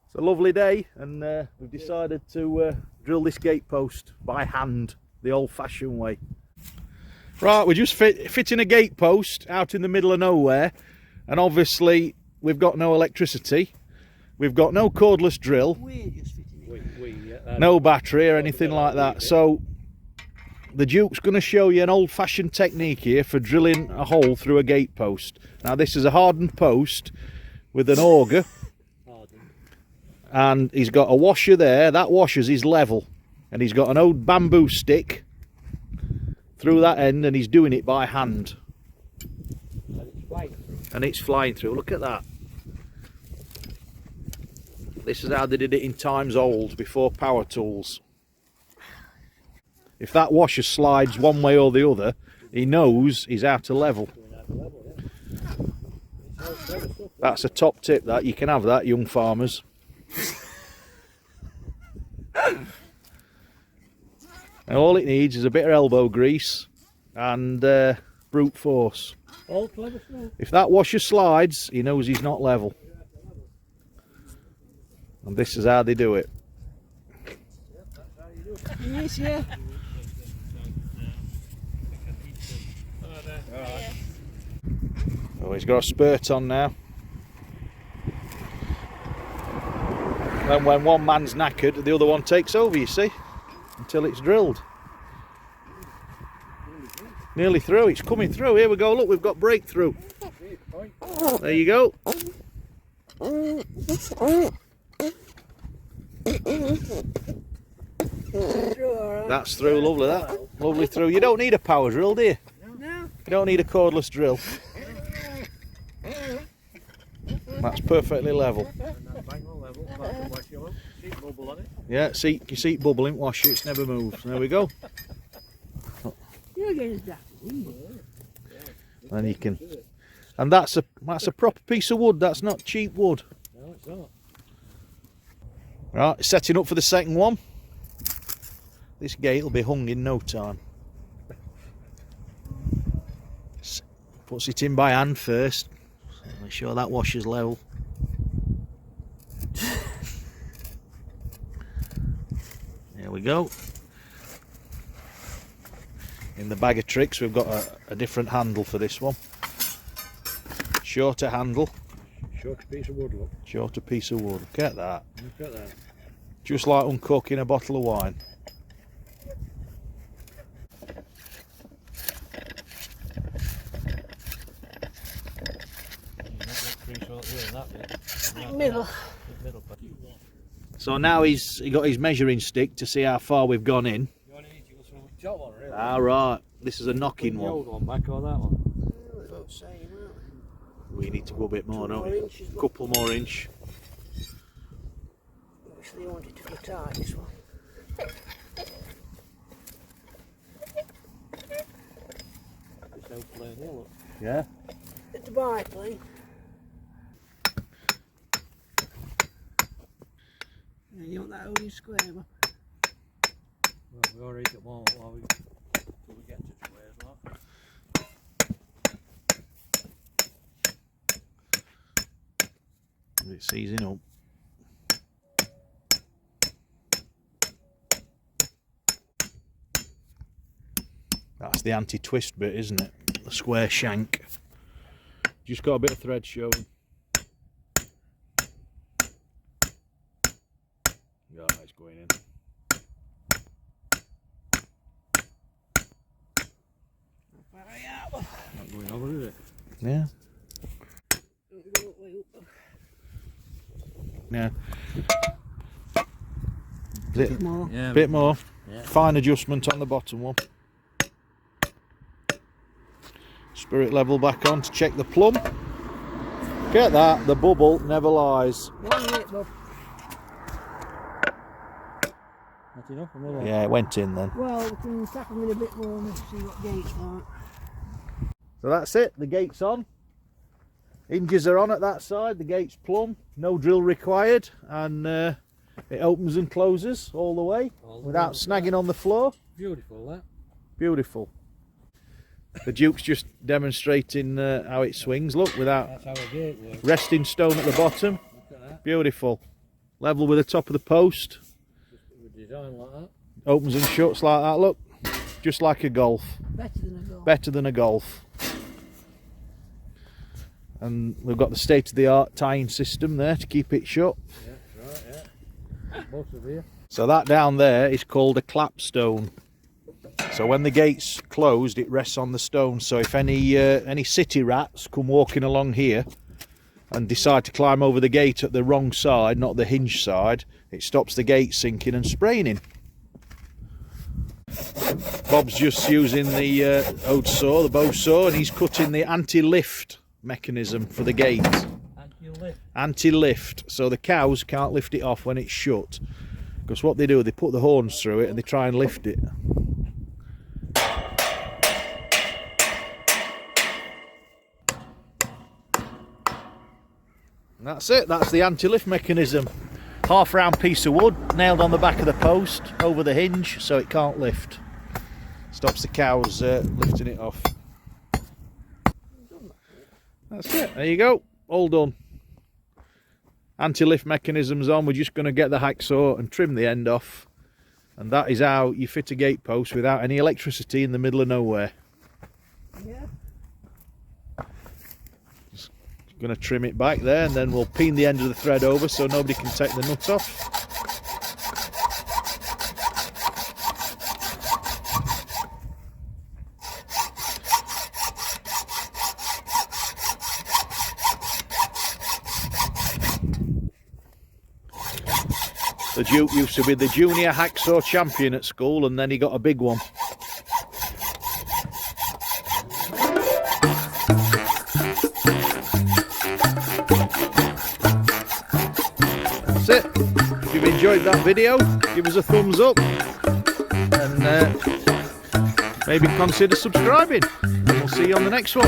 It's a lovely day, and we've decided to drill this gate post by hand, the old-fashioned way. Right, we're just fitting a gate post out in the middle of nowhere, and obviously we've got no electricity, we've got no cordless drill, no battery or anything like that. So the Duke's going to show you an old-fashioned technique here for drilling a hole through a gate post. Now this is a hardened post with an auger. And he's got a washer there. That washer's his level, and he's got an old bamboo stick through that end, and he's doing it by hand. And it's flying through. Look at that. This is how they did it in times old, before power tools. If that washer slides one way or the other, he knows he's out of level. That's a top tip, that. You can have that, young farmers. And all it needs is a bit of elbow grease and brute force. If that washer slides, he knows he's not level. And this is how they do it. Yes, yeah. Oh, he's got a spurt on now. And when one man's knackered, the other one takes over, you see, until it's drilled. Nearly through, it's coming through. Here we go, look, we've got breakthrough. There you go. That's through, lovely that. Lovely through. You don't need a power drill, do you? No. You don't need a cordless drill. That's perfectly level. Yeah, see, you see it bubbling, wash it, it's never moves. There we go. And you can, and that's a proper piece of wood. That's not cheap wood. No, it's not. Right, setting up for the second one. This gate will be hung in no time. Puts it in by hand first. Make sure that washer's level. There we go. In the bag of tricks, we've got a different handle for this one. Shorter handle. Shorter piece of wood, look. Shorter piece of wood. Look at that. Look at that. Just like uncorking a bottle of wine. Middle. So now he got his measuring stick to see how far we've gone in. Ah, right. This is a knocking one. The old one back or that one? We need to go a bit more, don't we? A couple more inch. Obviously you want it to go tight, this one. This old plane here, look. Yeah. At the biplane. And you want that only square one? Well, we already got one while we get to squares, look. It's seizing up. That's the anti-twist bit, isn't it? The square shank. Just got a bit of thread showing. Yeah, it's going in. Not going over, is it? Yeah. Yeah. Bit more. Yeah. Bit more. Yeah. Fine adjustment on the bottom one. Spirit level back on to check the plumb. Get that, the bubble never lies. One minute, Bob. That's enough for me. Yeah, it went in then. Well, we can tap them in a bit more and see what gate's like. So that's it, the gate's on. Hinges are on at that side, the gate's plumb, no drill required, and it opens and closes all the way without snagging on the floor. Beautiful, that. Beautiful. The Duke's just demonstrating how it swings, look, without That's how a gate works. resting stone at the bottom. Look at that. Beautiful. level with the top of the post. Just a design like that. Opens and shuts like that, look. Just like a Golf. Better than a Golf. Better than a Golf. And we've got the state-of-the-art tying system there to keep it shut. Yeah, right, yeah. Most of here. So that down there is called a clapstone. So when the gate's closed, it rests on the stone. So if any city rats come walking along here and decide to climb over the gate at the wrong side, not the hinge side, it stops the gate sinking and spraining. Bob's just using the old saw, the bow saw, and he's cutting the anti-lift mechanism for the gate. Antilift. Anti-lift, so the cows can't lift it off when it's shut. Because what they do, they put the horns through it and they try and lift it. And that's it, that's the anti-lift mechanism. Half round piece of wood nailed on the back of the post over the hinge so it can't lift. Stops the cows lifting it off. That's it, there you go, all done. Anti-lift mechanism's on, we're just going to get the hacksaw and trim the end off. And that is how you fit a gate post without any electricity in the middle of nowhere. Yeah. Just going to trim it back there and then we'll peen the end of the thread over so nobody can take the nut off. The Duke used to be the junior hacksaw champion at school and then he got a big one. That's it. If you've enjoyed that video, give us a thumbs up and maybe consider subscribing. And we'll see you on the next one.